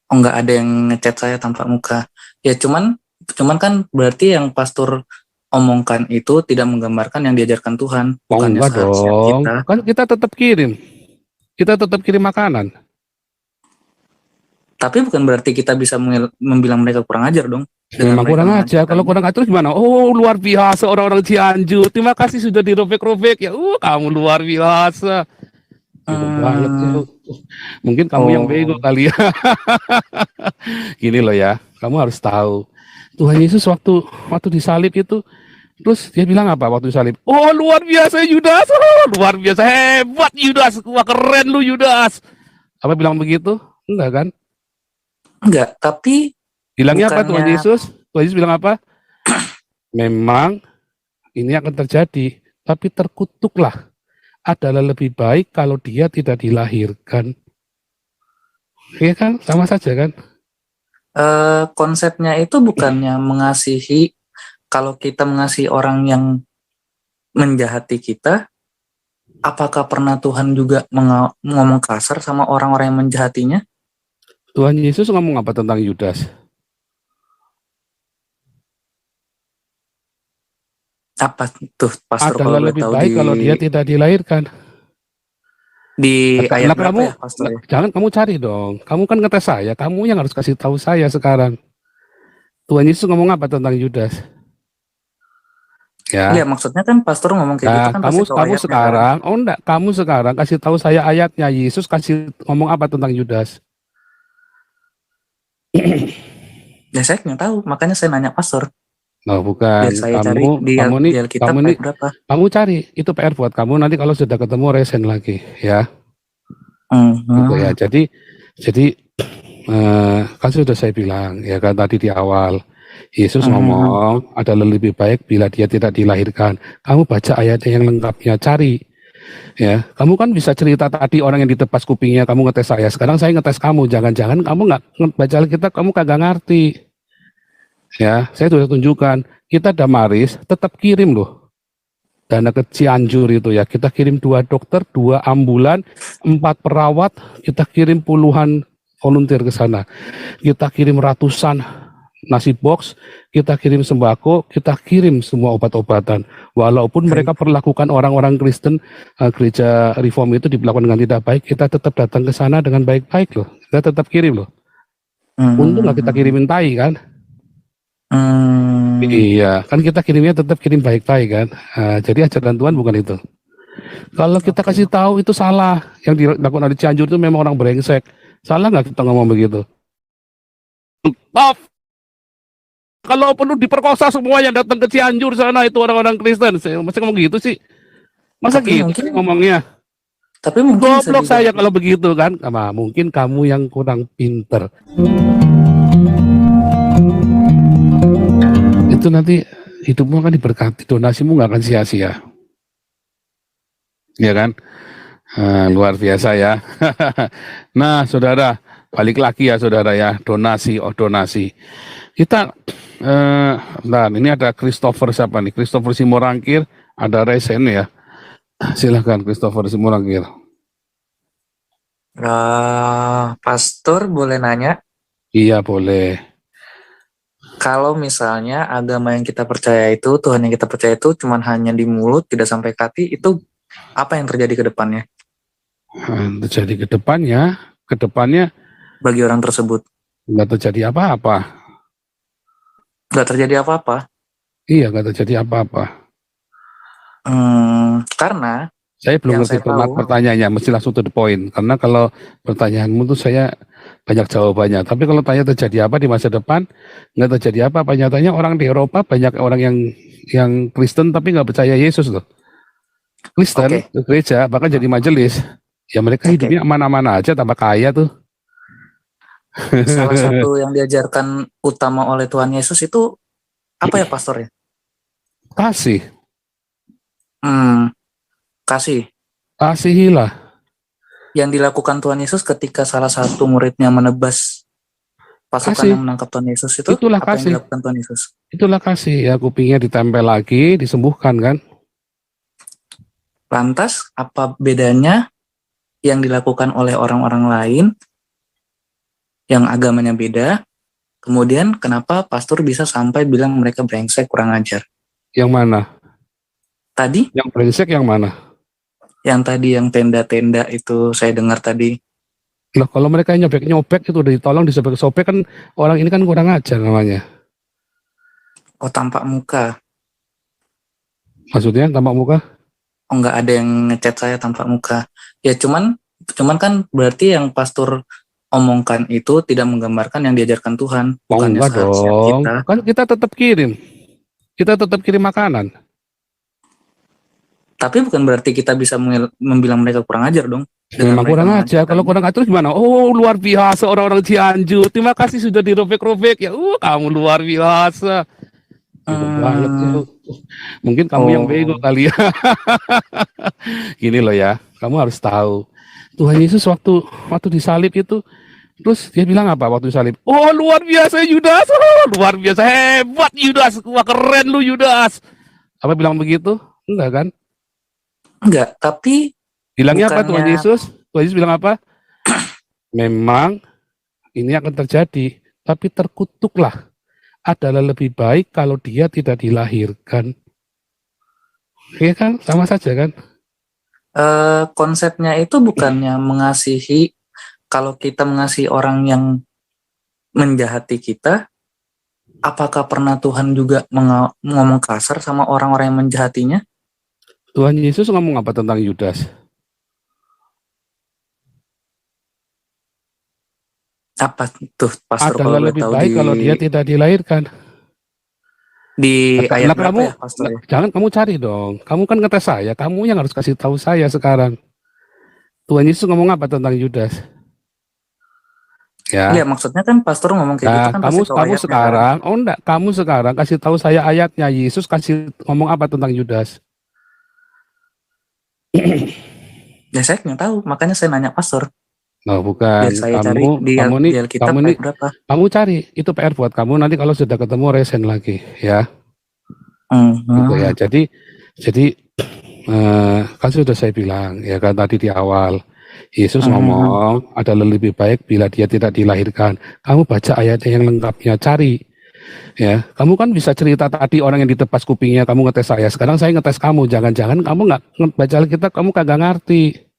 Oh, nggak ada yang ngechat saya tanpa muka. Ya cuman kan berarti yang pastor omongkan itu tidak menggambarkan yang diajarkan Tuhan. Oh, Bukannya enggak seharusnya dong. kita. Kan kita tetap kirim. Kita tetap kirim makanan. Tapi bukan berarti kita bisa membilang mereka kurang ajar dong. Dengan Memang mereka kurang aja. Kalau mengajarkannya. kurang ajar gimana? Oh, luar biasa orang-orang Cianjur. Terima kasih sudah dirobek-robek ya. Kamu luar biasa. Bego banget ya. Mungkin kamu yang bego Oh, kali ya. Gini loh ya. Kamu harus tahu. Tuhan Yesus waktu disalib itu, terus dia bilang apa waktu disalib? Oh, luar biasa Yudas. Oh, luar biasa hebat Yudas. Wah, keren lu Yudas. Apa bilang begitu? Enggak kan? enggak. Tapi Bilangnya apa Tuhan bukannya Yesus? Tuhan Yesus bilang apa? Memang ini akan terjadi, tapi terkutuklah. Adalah lebih baik kalau dia tidak dilahirkan. Iya kan? Sama saja kan? konsepnya itu bukannya mengasihi. Kalau kita mengasihi orang yang menjahati kita, apakah pernah Tuhan juga ngomong kasar sama orang-orang yang menjahatinya? Tuhan Yesus ngomong apa tentang Yudas? Apa tuh, Pastor, kalau Adalah boleh lebih tahu baik kalau dia tidak dilahirkan. di ayat Nah, berapa kamu ya, Pastor ya? jangan kamu cari dong. Kamu kan ngetes saya. Kamu yang harus kasih tahu saya sekarang. Tuhan Yesus ngomong apa tentang Yudas? Iya, Ya. maksudnya kan Pastor ngomong kayak gitu Nah, kan kamu pasti tahu kamu ayatnya kan? sekarang, oh enggak, kamu sekarang kasih tahu saya ayatnya. Yesus kasih ngomong apa tentang Yudas? Ya saya nggak tahu, makanya saya nanya Pastor. Oh, Biar bukan. saya cari di Kamu Alkitab nih, ayat berapa. kamu cari itu PR buat kamu. Nanti kalau sudah ketemu resen lagi, ya. Gitu ya. Mhm. Jadi kan sudah saya bilang ya kan tadi di awal. Yesus Mhm. ngomong adalah lebih baik bila dia tidak dilahirkan. Kamu baca ayatnya yang lengkapnya, cari. Ya, kamu kan bisa cerita tadi orang yang ditepas kupingnya, kamu ngetes saya. Sekarang saya ngetes kamu. Jangan-jangan kamu nggak baca Alkitab, kamu kagak ngerti. Ya, saya sudah tunjukkan. Kita Damaris tetap kirim loh. Dana ke Cianjur itu ya, kita kirim 2 dokter, 2 ambulan, 4 perawat, kita kirim puluhan volunteer ke sana. Kita kirim ratusan nasi box, kita kirim sembako, kita kirim semua obat-obatan. Walaupun mereka perlakukan orang-orang Kristen, gereja reform itu diperlakukan dengan tidak baik, kita tetap datang ke sana dengan baik-baik loh. Kita tetap kirim loh. Untung nggak kita kirimin tai kan? Iya, kan kita kirimnya tetap kirim baik-baik kan. Jadi ajaran Tuhan bukan itu. Kalau kita kasih tahu itu salah, yang dilakukan di Cianjur itu memang orang brengsek. Salah nggak kita ngomong begitu? Maaf, kalau perlu diperkosa semua yang datang ke Cianjur sana itu orang-orang Kristen. Masa ngomong gitu sih? Masa Tapi gitu mungkin, sih ngomongnya? bisa Goblok juga. saya kalau begitu kan. Mungkin kamu yang kurang pinter. Itu nanti hidupmu akan diberkati, donasimu nggak akan sia-sia. Ya kan? Luar biasa ya. Nah, saudara, balik lagi ya saudara ya, donasi. Kita, nah ini ada Christopher siapa nih? Christopher Simorangkir, ada Resen ya. Silahkan Christopher Simorangkir. Pastor boleh nanya, Iya boleh. kalau misalnya agama yang kita percaya itu, Tuhan yang kita percaya itu cuma hanya di mulut, tidak sampai ke hati, itu apa yang terjadi ke depannya Terjadi ke depannya bagi orang tersebut? nggak terjadi apa-apa. Nggak terjadi apa-apa. Iya, nggak terjadi apa-apa. Karena Saya belum yang ngerti saya tahu, pertanyaannya, mesti langsung to the point. Karena kalau pertanyaanmu tuh saya banyak jawabannya. Tapi kalau tanya terjadi apa di masa depan, nggak terjadi apa-apa. Nyatanya orang di Eropa banyak orang yang Kristen tapi nggak percaya Yesus loh. Kristen oke, ke gereja bahkan jadi majelis. Ya mereka oke. hidupnya aman-aman aja, tambah kaya tuh. Salah satu yang diajarkan utama oleh Tuhan Yesus itu apa ya, Pastor ya? Kasih, Kasih. kasihilah. Yang dilakukan Tuhan Yesus ketika salah satu muridnya menebas pasukan Kasih, yang menangkap Tuhan Yesus itu, itulah apa yang kasih. dilakukan Tuhan Yesus? Itulah kasih. Ya kupingnya ditempel lagi, disembuhkan kan. Lantas, apa bedanya yang dilakukan oleh orang-orang lain yang agamanya beda, kemudian kenapa pastor bisa sampai bilang mereka brengsek, kurang ajar? Yang mana? Tadi, Yang brengsek yang mana? yang tenda-tenda itu saya dengar tadi. Loh, kalau mereka nyobek-nyobek itu udah ditolong disobek-sobek kan orang ini kan kurang ajar namanya. Oh, tampak muka. Maksudnya tampak muka? Oh, nggak ada yang ngechat saya tampak muka. Ya cuman kan berarti yang pastor omongkan itu tidak menggambarkan yang diajarkan Tuhan. Oh, Bukannya enggak seharusnya dong. kita. Kan kita tetap kirim. Kita tetap kirim makanan. Tapi bukan berarti kita bisa membilang mereka kurang ajar dong. Dengan Memang mereka kurang ajar. Kalau mengajarkan. kurang ajar gimana? Oh, luar biasa orang-orang Cianjur. Terima kasih sudah dirobek-robek ya. Kamu luar biasa. Gitu banget sih lu. Mungkin kamu yang bego kali ya. Gini loh ya, kamu harus tahu. Tuhan Yesus waktu disalib itu, terus dia bilang apa waktu disalib? Oh, luar biasa Yudas. Oh, luar biasa hebat Yudas. Wah, keren lu Yudas. Apa bilang begitu? Enggak kan? Enggak, tapi Bilangnya apa Tuhan bukannya Yesus? Tuhan Yesus bilang apa? Memang ini akan terjadi, tapi terkutuklah. Adalah lebih baik kalau dia tidak dilahirkan. Iya kan? Sama saja kan? konsepnya itu bukannya mengasihi, kalau kita mengasihi orang yang menjahati kita, apakah pernah Tuhan juga ngomong kasar sama orang-orang yang menjahatinya? Tuhan Yesus ngomong apa tentang Yudas? Apa tuh pastor kalau Adalah boleh lebih tahu baik kalau dia tidak dilahirkan. di ayat Nah, berapa kamu ya pastor ya? jangan kamu cari dong. Kamu kan ngetes saya, kamu yang harus kasih tahu saya sekarang. Tuhan Yesus ngomong apa tentang Yudas? Iya, Ya. maksudnya kan pastor ngomong kayak gitu Nah, kan kamu pasti tahu kamu ayatnya kan? sekarang, oh enggak, kamu sekarang kasih tahu saya ayatnya. Yesus kasih ngomong apa tentang Yudas? Ya saya nggak tahu, makanya saya nanya pastor. Oh, Biar bukan. saya cari di Kamu Alkitab nih ayat berapa. kamu cari itu PR buat kamu nanti kalau sudah ketemu resen lagi ya. Gitu ya. Mhm. Jadi kan sudah saya bilang ya kan tadi di awal Yesus Mhm. ngomong adalah lebih baik bila dia tidak dilahirkan. Kamu baca ayatnya yang lengkapnya, cari ya. Kamu kan bisa cerita tadi orang yang ditepas kupingnya, kamu ngetes saya. Sekarang saya ngetes kamu. Jangan-jangan kamu nggak baca Alkitab, kamu kagak ngerti.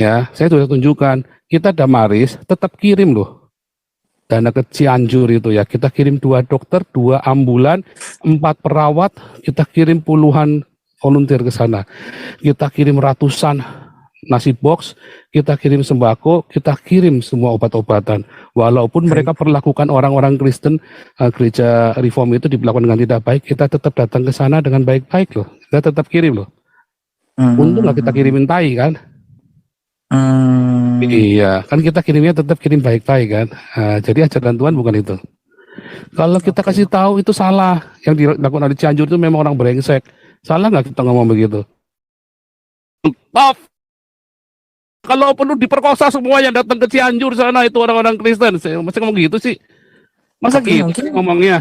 Ya, saya sudah tunjukkan. Kita Damaris tetap kirim loh. Dana ke Cianjur itu ya. Kita kirim 2 dokter, 2 ambulan, 4 perawat. Kita kirim puluhan volunteer ke sana. Kita kirim ratusan nasi box, kita kirim sembako, kita kirim semua obat-obatan. Walaupun mereka perlakukan orang-orang Kristen, gereja reform itu diperlakukan dengan tidak baik, kita tetap datang ke sana dengan baik-baik loh. Kita tetap kirim loh. Untung nggak kita kirimin tai kan? Iya, kan kita kirimnya tetap kirim baik-baik kan. Jadi ajaran Tuhan bukan itu. Kalau kita kasih tahu itu salah, yang dilakukan di Cianjur itu memang orang brengsek. Salah nggak kita ngomong begitu? Maaf, kalau perlu diperkosa semua yang datang ke Cianjur sana itu orang-orang Kristen. Masa ngomong gitu sih? Masa Tapi gitu mungkin sih ngomongnya?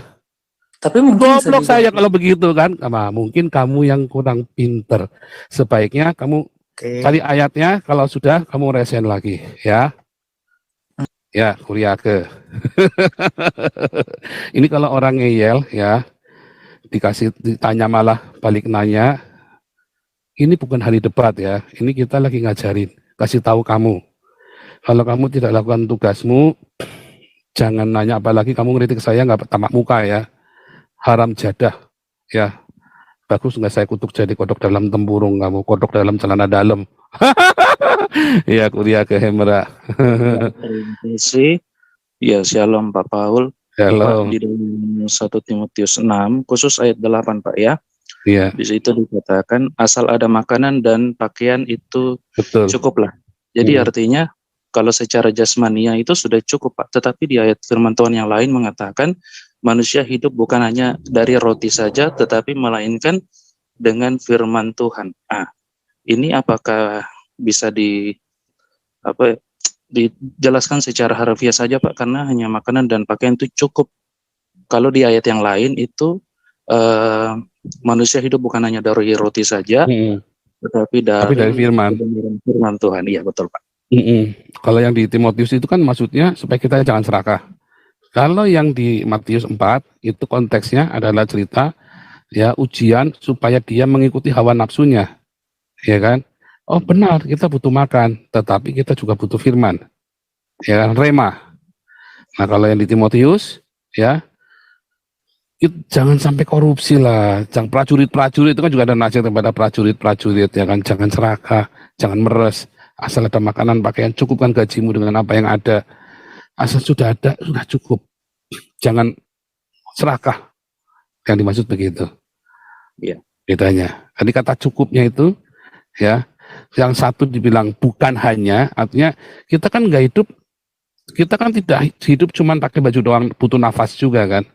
bisa Goblok juga. saya kalau begitu kan. Mungkin kamu yang kurang pinter. Sebaiknya kamu Oke. cari ayatnya, kalau sudah kamu resen lagi ya. Ya, kuliah ke. Ini kalau orang ngeyel ya, ditanya malah balik nanya. Ini bukan hari debat ya. Ini kita lagi ngajarin, kasih tahu kamu. Kalau kamu tidak lakukan tugasmu, jangan nanya, apalagi kamu ngeritik saya nggak tamak muka ya. Haram jadah ya. Bagus nggak saya kutuk jadi kodok dalam tempurung, kamu kodok dalam celana dalam. Ya, kuliah ke Hemera. Terima kasih. Ya, shalom Pak Paul. Pak, Shalom. di dalam 1 Timotius 6, khusus ayat 8 Pak ya. Iya, Di situ dikatakan asal ada makanan dan pakaian itu betul. cukuplah. Jadi artinya kalau secara jasmania itu sudah cukup Pak. Tetapi di ayat firman Tuhan yang lain mengatakan manusia hidup bukan hanya dari roti saja, tetapi melainkan dengan firman Tuhan. Ini apakah bisa dijelaskan secara harfiah saja Pak, karena hanya makanan dan pakaian itu cukup. Kalau di ayat yang lain itu manusia hidup bukan hanya dari roti saja, Tetapi tapi dari dari firman. kebenaran firman Tuhan. Iya, betul, Pak. Kalau yang di Timotius itu kan maksudnya supaya kita jangan serakah. Kalau yang di Matius 4 itu konteksnya adalah cerita ya ujian supaya dia mengikuti hawa nafsunya, ya kan? Oh benar, kita butuh makan, tetapi kita juga butuh firman, ya kan? Rema. Nah kalau yang di Timotius, ya jangan sampai korupsi lah. Jangan prajurit-prajurit itu kan juga ada nasihat kepada prajurit-prajurit, ya kan? Jangan serakah, jangan meres. Asal ada makanan, pakaian, cukupkan gajimu dengan apa yang ada. Asal sudah ada, sudah cukup. Jangan serakah. Yang dimaksud begitu. Iya. Bedanya. Tadi kata cukupnya itu, ya, yang satu dibilang bukan hanya, artinya kita kan nggak hidup, kita kan tidak hidup cuman pakai baju doang, butuh nafas juga kan.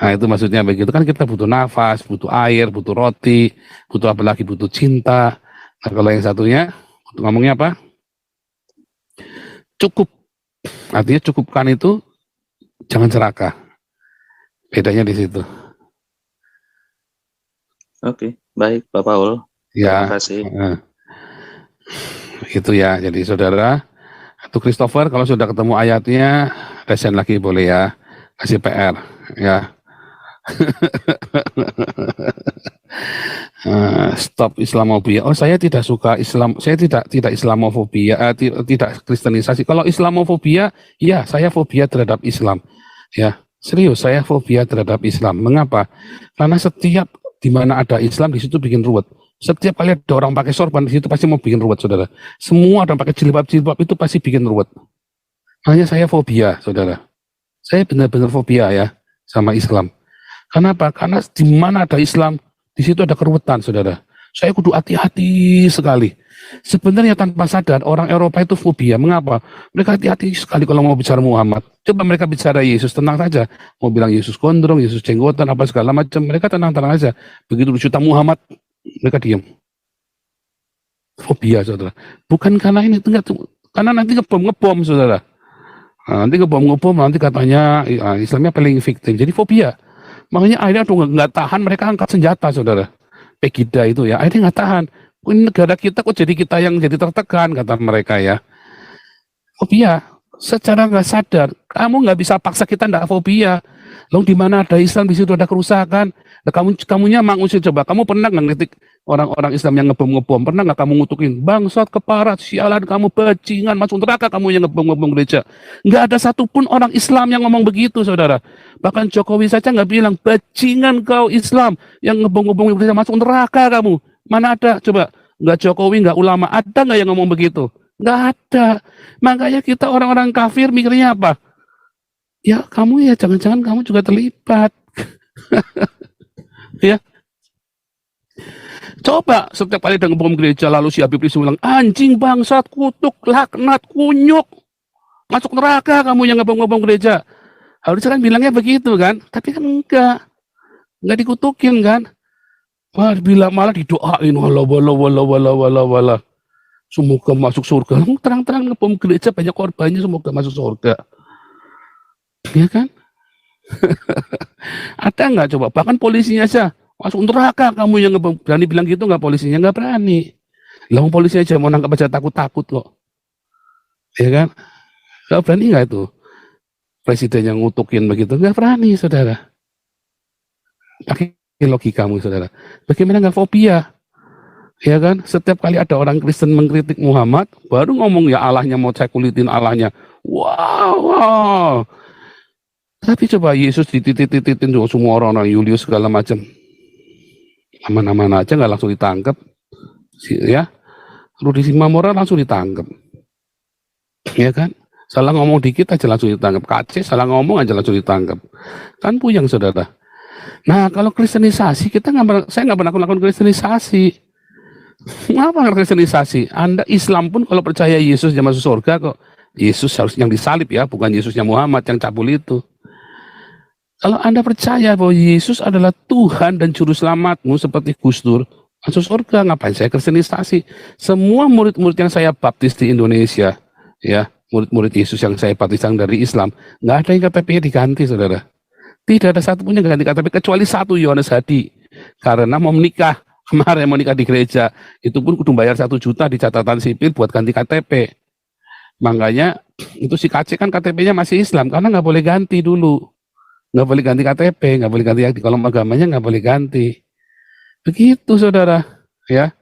Nah itu maksudnya begitu kan, kita butuh nafas, butuh air, butuh roti, butuh apa lagi, butuh cinta. Nah kalau yang satunya, ngomongnya apa? Cukup. Artinya cukupkan itu jangan serakah. Bedanya di situ. Oke, baik Pak Paul. Ya. Terima kasih. Itu ya. Jadi saudara, itu Christopher kalau sudah ketemu ayatnya, resen lagi boleh ya. Kasih PR ya. Stop Islamofobia. Oh, saya tidak suka Islam. Saya tidak Islamofobia, tidak Kristenisasi. Kalau Islamofobia, ya saya fobia terhadap Islam. Ya, serius saya fobia terhadap Islam. Mengapa? Karena setiap di mana ada Islam di situ bikin ruwet. Setiap kali ada orang pakai sorban di situ pasti mau bikin ruwet, saudara. Semua orang pakai jilbab itu pasti bikin ruwet. Makanya saya fobia, saudara. Saya benar-benar fobia ya sama Islam. Kenapa? Karena di mana ada Islam, di situ ada keruwetan, saudara. Saya kudu hati-hati sekali. Sebenarnya tanpa sadar, orang Eropa itu fobia. Mengapa? Mereka hati-hati sekali kalau mau bicara Muhammad. Coba mereka bicara Yesus, tenang saja. Mau bilang Yesus gondrong, Yesus jenggotan, apa segala macam. Mereka tenang-tenang aja. Begitu dicerita Muhammad, mereka diam. Fobia, saudara. Bukan karena ini, karena nanti ngebom, saudara. Nanti ngebom, nanti katanya Islamnya paling victim. Jadi fobia. Makanya akhirnya nggak tahan, mereka angkat senjata, saudara. Pegida itu ya, akhirnya nggak tahan. Ini negara kita kok jadi kita yang jadi tertekan, kata mereka ya. Fobia, secara nggak sadar, kamu nggak bisa paksa kita nggak fobia. Loh di mana ada Islam di situ ada kerusakan. Nah, kamunya mengusir coba. Kamu pernah nggak ngetik orang-orang Islam yang ngebom? Pernah nggak kamu ngutukin? Bangsat, keparat, sialan, kamu bajingan, masuk neraka kamu yang ngebom gereja. Nggak ada satupun orang Islam yang ngomong begitu, saudara. Bahkan Jokowi saja nggak bilang, bajingan kau Islam yang ngebom gereja, masuk neraka kamu. Mana ada? Coba. Nggak Jokowi, nggak ulama. Ada nggak yang ngomong begitu? Nggak ada. Makanya kita orang-orang kafir mikirnya apa? Ya kamu ya jangan-jangan kamu juga terlibat. Ya. Coba setiap kali ada ngebom gereja lalu si Habib Rizik bilang anjing, bangsat, kutuk, laknat, kunyuk, masuk neraka kamu yang ngebom gereja. Harusnya kan bilangnya begitu kan, tapi kan enggak dikutukin kan. Malah didoain wala. Semoga masuk surga. Terang-terang ngebom gereja banyak korbannya, semoga masuk surga. Ya kan? Ada nggak coba? Bahkan polisinya aja masuk neraka kamu yang berani bilang gitu nggak? Polisinya nggak berani. Lah polisinya aja mau nangkap aja takut kok. Ya kan? Nggak berani nggak itu? Presiden yang ngutukin begitu nggak berani, saudara. Pakai logikamu, saudara. Bagaimana nggak fobia? Ya kan? Setiap kali ada orang Kristen mengkritik Muhammad, baru ngomong ya Allahnya mau saya kulitin Allahnya. Wow. Tapi coba Yesus dititit-tititin tuh semua orang Julius segala macam. Aman-aman aja nggak langsung ditangkap. Ya. Rudi Simamora langsung ditangkap. Ya kan? Salah ngomong dikit aja langsung ditangkap. Kace salah ngomong aja langsung ditangkap. Kan puyeng, saudara. Nah, kalau kristenisasi saya nggak pernah melakukan kristenisasi. Ngapa kristenisasi? Anda Islam pun kalau percaya Yesus yang masuk surga kok. Yesus harus yang disalib ya, bukan Yesusnya Muhammad yang cabul itu. Kalau Anda percaya bahwa Yesus adalah Tuhan dan Juru Selamatmu seperti Gus Dur, masuk surga, ngapain saya kristenisasi? Semua murid-murid yang saya baptis di Indonesia, ya, murid-murid Yesus yang saya baptis dari Islam, nggak ada yang KTP-nya diganti, saudara. Tidak ada satupun yang ganti KTP, kecuali satu, Yohanes Hadi. Karena mau menikah, kemarin mau nikah di gereja, itu pun kudu bayar 1 juta di catatan sipil buat ganti KTP. Makanya itu si KC kan KTP-nya masih Islam, karena nggak boleh ganti dulu. Nggak boleh ganti KTP, nggak boleh ganti di kolom agamanya, nggak boleh ganti. Begitu saudara, ya.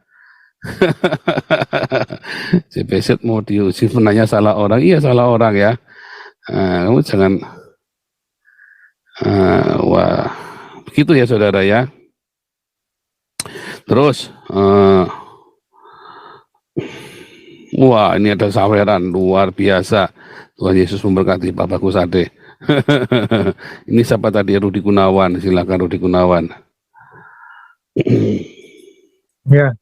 Si Beset mau diuji menanya salah orang, iya salah orang ya. Kamu jangan, wah, begitu ya saudara ya. Terus, wah ini ada saweran luar biasa. Tuhan Yesus memberkati Bapakku Sade. Ini siapa tadi? Rudi Gunawan, silakan Rudi Gunawan. Ya,